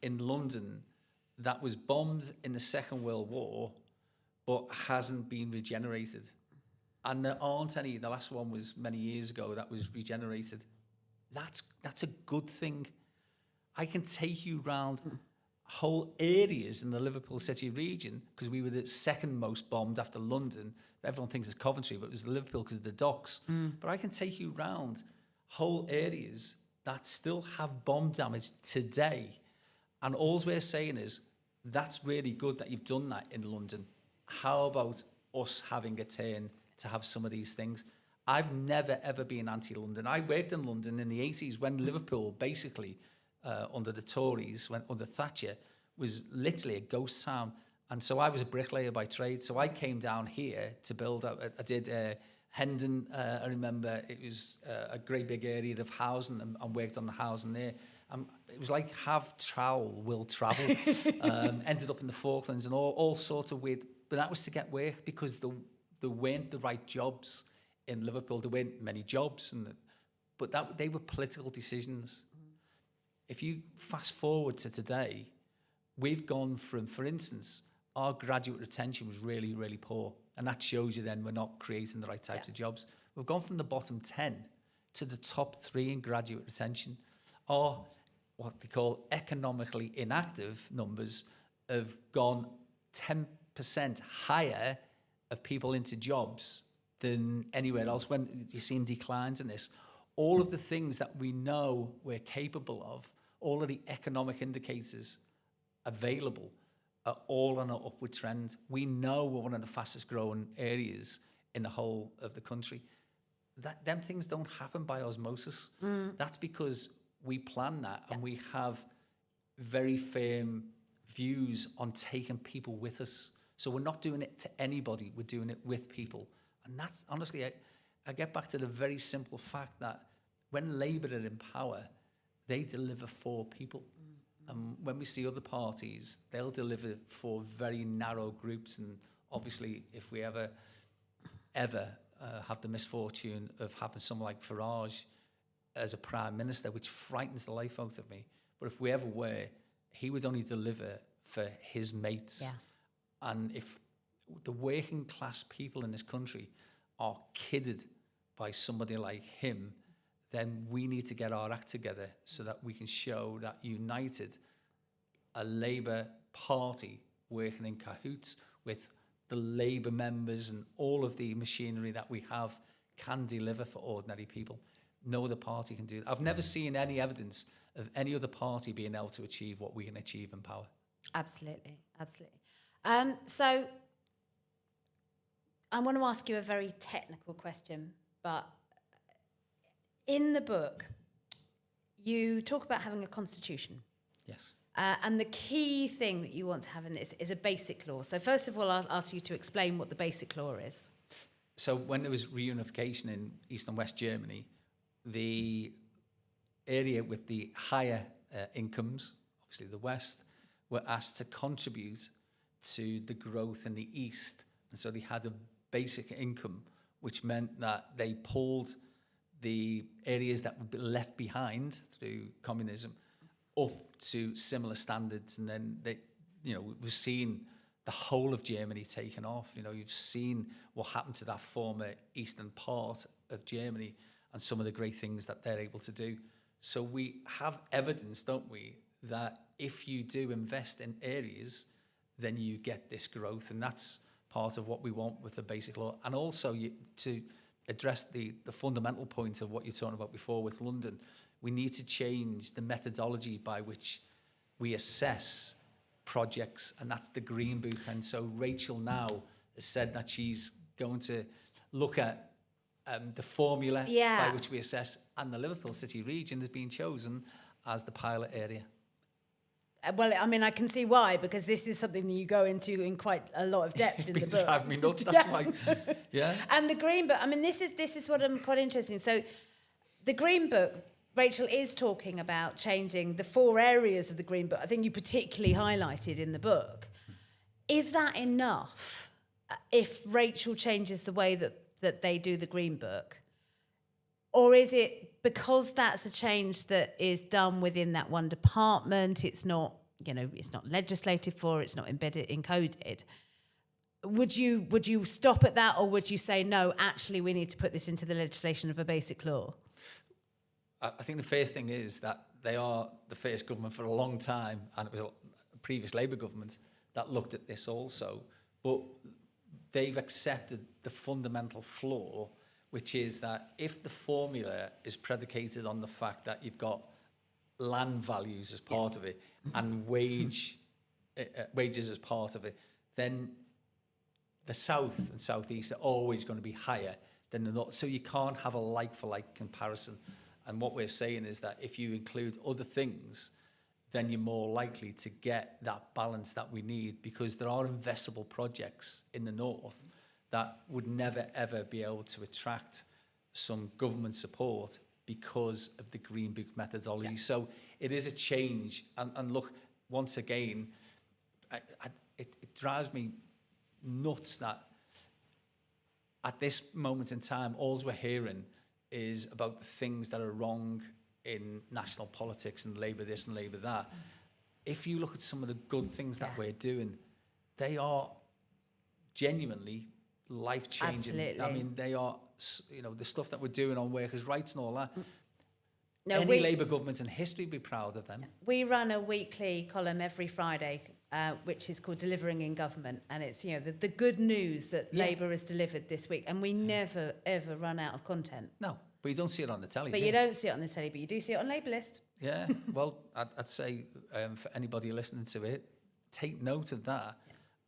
in London that was bombed in the Second World War but hasn't been regenerated? And there aren't any. The last one was many years ago that was regenerated. That's a good thing. I can take you round whole areas in the Liverpool City Region, because we were the second most bombed after London. Everyone thinks it's Coventry, but it was Liverpool because of the docks. But I can take you round whole areas that still have bomb damage today. And all we're saying is, that's really good that you've done that in London. How about us having a turn to have some of these things? I've never, ever been anti-London. I worked in London in the 80s when Liverpool, basically, under the Tories, under Thatcher, was literally a ghost town. And so I was a bricklayer by trade. So I came down here to build up. I did Hendon. I remember it was a great big area of housing, and worked on the housing there. It was like have trowel, will travel. Ended up in the Falklands and all sorts of weird. But that was to get work because there weren't the right jobs in Liverpool. There weren't many jobs, but they were political decisions. If you fast forward to today, we've gone from, for instance, our graduate retention was really, really poor. And that shows you then we're not creating the right types of jobs. We've gone from the bottom 10 to the top 3 in graduate retention. Our, what they call economically inactive numbers have gone 10% higher of people into jobs than anywhere else. When you're seeing declines in this, all of the things that we know we're capable of, all of the economic indicators available are all on an upward trend. We know we're one of the fastest growing areas in the whole of the country. Them things don't happen by osmosis. That's because we plan that and we have very firm views on taking people with us. So we're not doing it to anybody, we're doing it with people. And that's, honestly, I get back to the very simple fact that when Labour are in power, they deliver for people. And when we see other parties, they'll deliver for very narrow groups. And obviously, if we ever have the misfortune of having someone like Farage as a Prime Minister, which frightens the life out of me, but if we ever were, he would only deliver for his mates. Yeah. And if the working class people in this country are kidded by somebody like him, then we need to get our act together so that we can show that united, a Labour Party working in cahoots with the Labour members and all of the machinery that we have can deliver for ordinary people. No other party can do that. I've never seen any evidence of any other party being able to achieve what we can achieve in power. Absolutely, absolutely. So I want to ask you a very technical question, but in the book, you talk about having a constitution. Yes. And the key thing that you want to have in this is a basic law. So first of all, I'll ask you to explain what the basic law is. So when there was reunification in East and West Germany, the area with the higher incomes, obviously the West, were asked to contribute to the growth in the East. And so they had a basic income, which meant that they pulled the areas that would be left behind through communism up to similar standards. And then we've seen the whole of Germany taken off. You've seen what happened to that former eastern part of Germany and some of the great things that they're able to do. So we have evidence, don't we, that if you do invest in areas, then you get this growth. And that's part of what we want with the basic law. And also to address the fundamental point of what you're talking about before with London, we need to change the methodology by which we assess projects, and that's the Green Book. And so Rachel now has said that she's going to look at the formula by which we assess, and the Liverpool City Region has been chosen as the pilot area. Well, I mean, I can see why, because this is something that you go into in quite a lot of depth in the book. It's been driving me nuts, that's why. Yeah. And the Green Book, I mean, this is what I'm quite interested in. So the Green Book, Rachel is talking about changing the 4 areas of the Green Book. I think you particularly highlighted in the book. Is that enough if Rachel changes the way that they do the Green Book? Or is it because that's a change that is done within that one department, it's not legislated for, it's not encoded? Would you stop at that, or would you say, no, actually we need to put this into the legislation of a basic law? I think the first thing is that they are the first government for a long time, and it was a previous Labour government that looked at this also, but they've accepted the fundamental flaw, which is that if the formula is predicated on the fact that you've got land values as part of it and wages as part of it, then the South and South East are always going to be higher than the North. So you can't have a like-for-like comparison. And what we're saying is that if you include other things, then you're more likely to get that balance that we need, because there are investable projects in the North that would never, ever be able to attract some government support because of the Green Book methodology. Yeah. So it is a change. And look, once again, it drives me nuts that at this moment in time, all we're hearing is about the things that are wrong in national politics and Labour this and Labour that. If you look at some of the good things that we're doing, they are genuinely life-changing. Absolutely. I mean, they are, you know, the stuff that we're doing on workers' rights and all that. No, Any Labour government in history would be proud of them. We run a weekly column every Friday, which is called Delivering in Government, and it's, you know, the good news that Labour has delivered this week, and we never ever run out of content. No, but you don't see it on the telly. But you don't see it on the telly, but you do see it on LabourList. Yeah, well, I'd say for anybody listening to it, take note of that.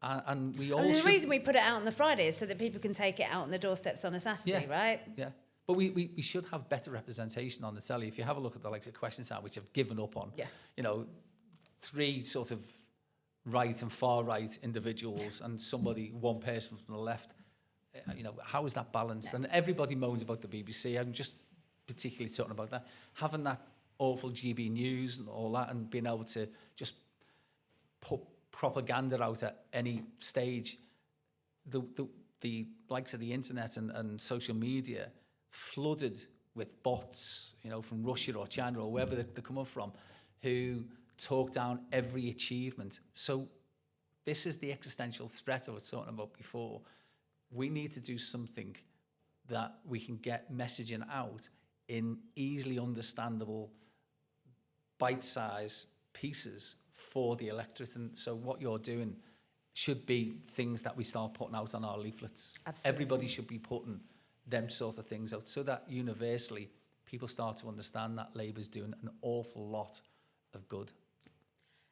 And we all. The reason we put it out on the Friday is so that people can take it out on the doorsteps on a Saturday, right? Yeah. But we should have better representation on the telly. If you have a look at the likes of Question Time, which have given up on, you know, 3 sort of right and far right individuals and one person from the left, you know, how is that balanced? And everybody moans about the BBC. I'm just particularly talking about that. Having that awful GB News and all that, and being able to just put propaganda out at any stage, the likes of the internet and social media flooded with bots, you know, from Russia or China or wherever they're coming from, who talk down every achievement. So this is the existential threat I was talking about before. We need to do something that we can get messaging out in easily understandable, bite-sized pieces for the electorate. And so what you're doing should be things that we start putting out on our leaflets. Absolutely. Everybody should be putting them sort of things out so that universally people start to understand that Labour's doing an awful lot of good.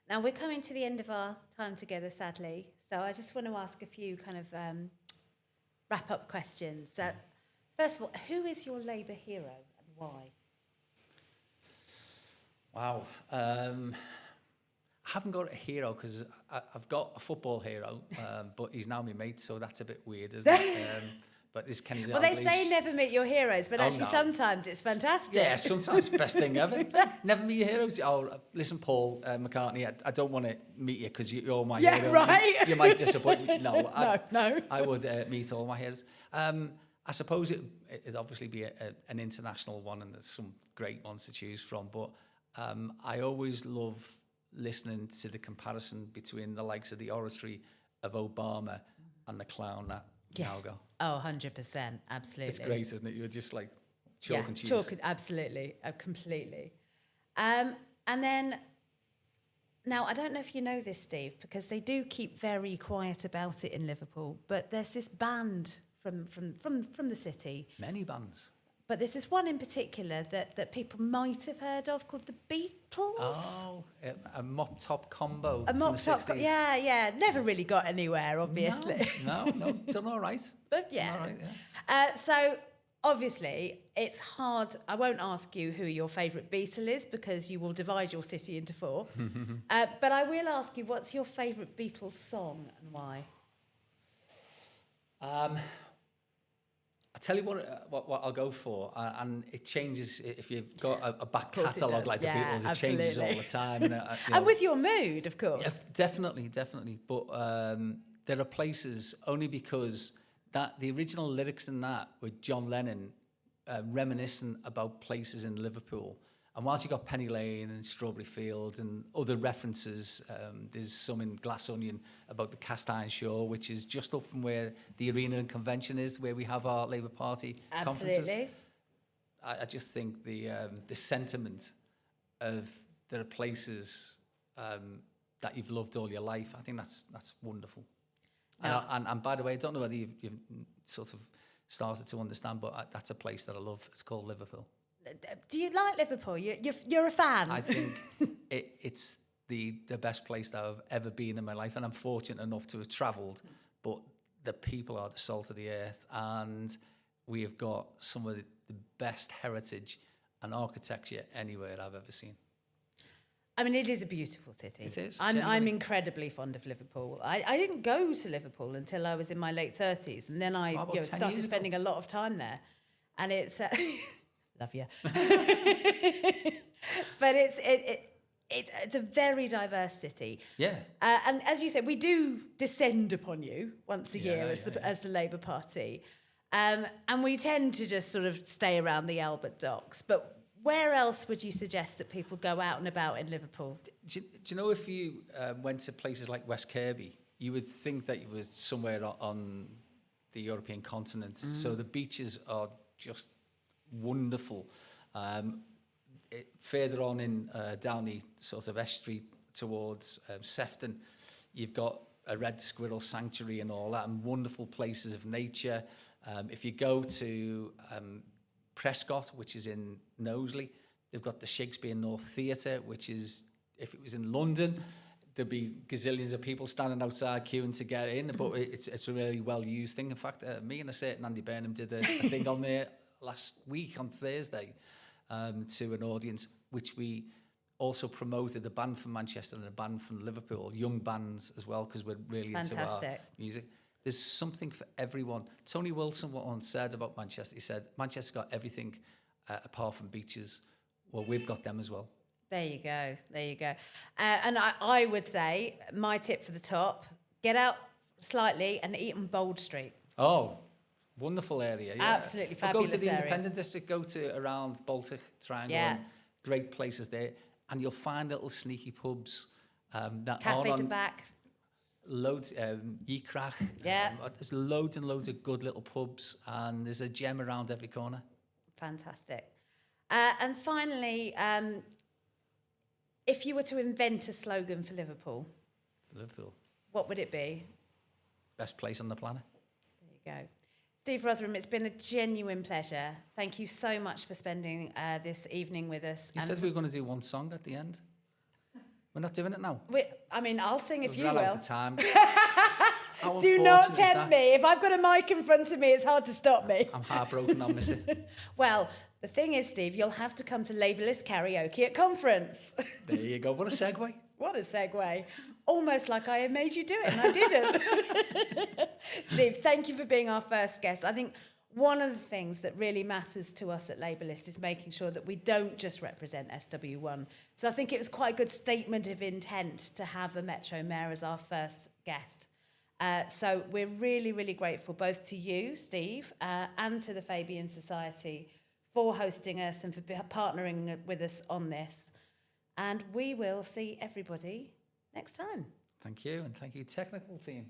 Now, we're coming to the end of our time together, sadly. So I just want to ask a few kind of wrap-up questions. So, first of all, who is your Labour hero and why? Wow. I haven't got a hero because I've got a football hero, but he's now my mate, so that's a bit weird, isn't it? But this Kenny Dalglish. Well, they say never meet your heroes, but actually sometimes it's fantastic. Yeah, sometimes it's the best thing ever. Never meet your heroes. Oh, listen, Paul McCartney, I don't want to meet you because you're my hero. Yeah, right. You might disappoint me. No, no. I would meet all my heroes. I suppose it'd obviously be an international one, and there's some great ones to choose from. But I always love listening to the comparison between the likes of the oratory of Obama and the clown at Galgo. Oh, 100%, absolutely. It's great, isn't it? You're just like chalk and cheese. Chalk, absolutely, completely. And then, now I don't know if you know this, Steve, because they do keep very quiet about it in Liverpool, but there's this band from the city. Many bands. But there's this one in particular that people might have heard of called the Beatles. Oh, a mop-top combo. A mop-top, yeah. Never really got anywhere, obviously. No, done all right. But yeah. All right, yeah. So, obviously, it's hard. I won't ask you who your favourite Beatle is because you will divide your city into 4. But I will ask you, what's your favourite Beatles song and why? I tell you what I'll go for, and it changes if you've got a back catalogue like the Beatles. It changes all the time, and with your mood, of course. Yeah, definitely. But there are places only because the original lyrics in that were John Lennon reminiscent about places in Liverpool. And whilst you got Penny Lane and Strawberry Fields and other references, there's some in Glass Onion about the Cast Iron Shore, which is just up from where the Arena and Convention is, where we have our Labour Party conferences. Absolutely. I just think the sentiment of there are places that you've loved all your life. I think that's wonderful. No. And by the way, I don't know whether you've sort of started to understand, but that's a place that I love. It's called Liverpool. Do you like Liverpool? You're a fan? I think it's the best place that I've ever been in my life, and I'm fortunate enough to have travelled, but the people are the salt of the earth, and we have got some of the best heritage and architecture anywhere I've ever seen. I mean, it is a beautiful city. It is. I'm incredibly fond of Liverpool. I didn't go to Liverpool until I was in my late 30s, and then I started spending a lot of time there, and it's... Love you. But it's a very diverse city. Yeah. And as you said, we do descend upon you once a year Yeah, as the Labour Party. And we tend to just sort of stay around the Albert Docks. But where else would you suggest that people go out and about in Liverpool? Do you know, if you went to places like West Kirby, you would think that you were somewhere on the European continent. So the beaches are just wonderful. Further on in down the sort of estuary towards Sefton, you've got a red squirrel sanctuary and all that, and wonderful places of nature. If you go to Prescott, which is in Knowsley, they've got the Shakespeare North Theatre, which is, if it was in London, there'd be gazillions of people standing outside queuing to get in, but it's a really well-used thing. In fact, me and a certain Andy Burnham did a thing on there last week on Thursday to an audience, which we also promoted a band from Manchester and a band from Liverpool, young bands as well, because we're really into our music. There's something for everyone. Tony Wilson once said about Manchester, he said, Manchester's got everything apart from beaches. Well, we've got them as well. There you go. There you go. And I would say my tip for the top, get out slightly and eat on Bold Street. Oh, wonderful area. Yeah. Absolutely fabulous Go to the area. Independent District, go to around Baltic Triangle. Yeah. And great places there. And you'll find little sneaky pubs that Cafe are de on Bac. loads, Ykrach. Yeah. There's loads and loads of good little pubs, and there's a gem around every corner. Fantastic. And finally, if you were to invent a slogan for Liverpool, what would it be? Best place on the planet. There you go. Steve Rotheram, it's been a genuine pleasure. Thank you so much for spending this evening with us. You said we were going to do one song at the end. We're not doing it now. I'll sing if you We've run will. out of time. Do not tempt me. If I've got a mic in front of me, it's hard to stop me. I'm heartbroken, I'll miss it. Well, the thing is, Steve, you'll have to come to LabourList karaoke at conference. There you go. What a segue. What a segue. Almost like I had made you do it, and I didn't. Steve, thank you for being our first guest. I think one of the things that really matters to us at LabourList is making sure that we don't just represent SW1. So I think it was quite a good statement of intent to have a Metro Mayor as our first guest. So we're really, really grateful both to you, Steve, and to the Fabian Society for hosting us and for partnering with us on this. And we will see everybody next time. Thank you, and thank you, technical team.